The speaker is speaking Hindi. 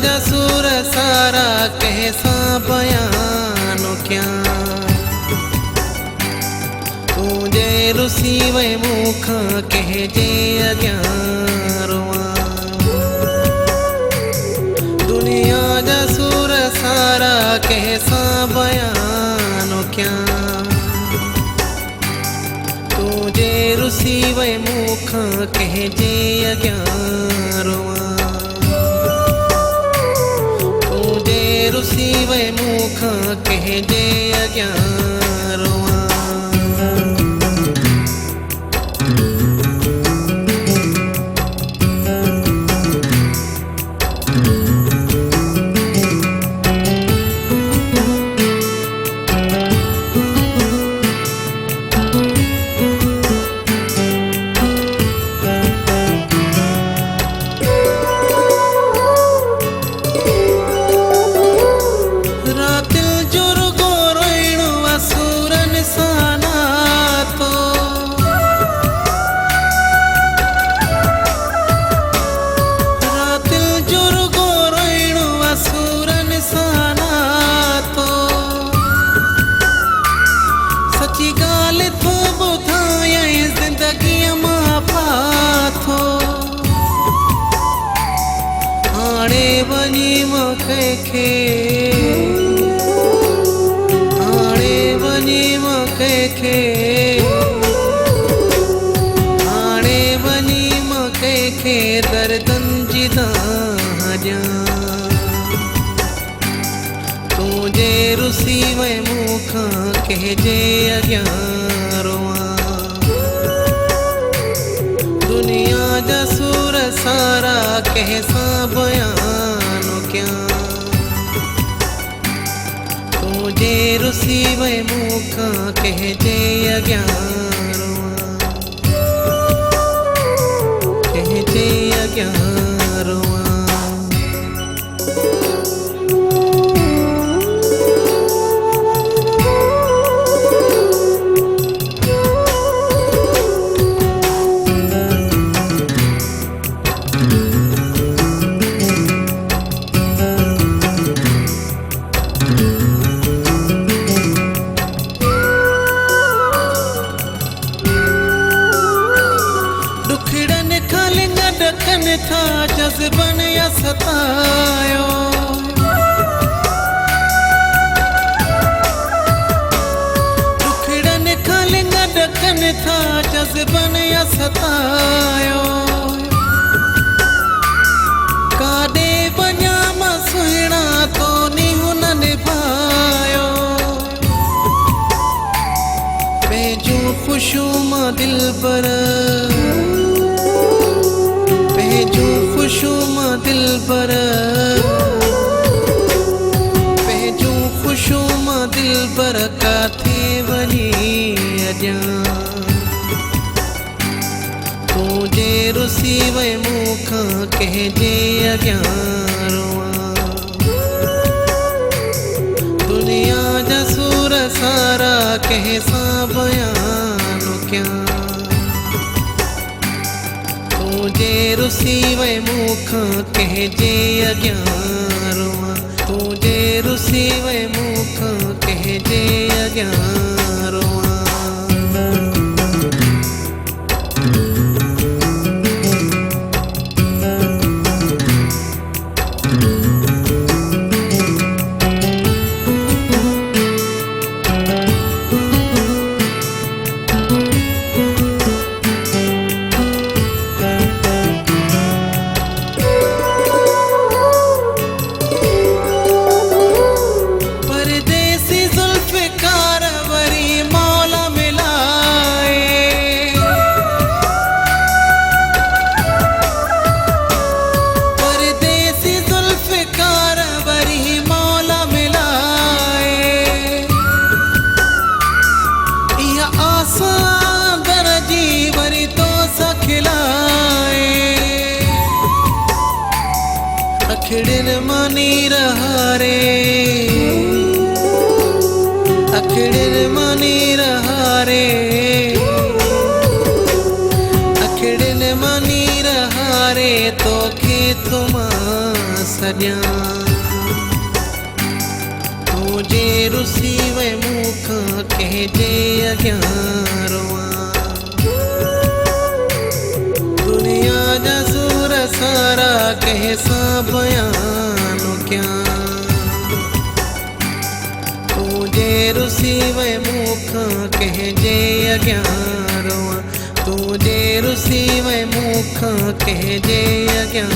जा सुर सारा कैसा बयान क्या तुझे रुसी वे मुख कह जे अग्यारवा दुनिया जा सुर सारा कैसा बयान क्या तुझे रुसी वे मुख कह जे अग्यारवा तुझे रुसी वे मुख कह जे अग्यारवा दर्दन जिदा जा तुझे रुसी वे मुख कह जे अग्यारवा दुनिया जा सुर सारा कैसा बयान क्या तुझे रुसी वे मुख कह जे अग्यारवा कह जे अग्यारवा डखन था जज्बन या सतायो दुखड़न खालिंगा डखन था जज्बन या सतायो कादे बजा सुहिणा तो नीहू न निभायो पेजू खुशूम दिल पर पेजू खुशूम दिल पर पेजू खुशूम दिल पर काथे वनी अजा तुझे रुसी वे मुख कह जे अग्यारवा दुनिया जा सुर सारा कैसा बयान क्या तुझे रुसी वे मुख कह जे अग्यारवा तुझे रुसी वे मुख कह जे अग्यारवा अखड़न मानी रहा रे अखड़न मानी रहा रे अखड़न मानी रहा रे तो कंहिंखे थो मां सॾियां। तूं जे रुसी वए मूंखां कंहिंजे अॻियां रोआं। दुनिया जा सूर सारा कंहिंसां बयानु कयां। तूं जे रुसी वए मूंखां कंहिंजे अॻियां रोआं। तूं जे रुसी वए मूंखां कंहिंजे अॻियां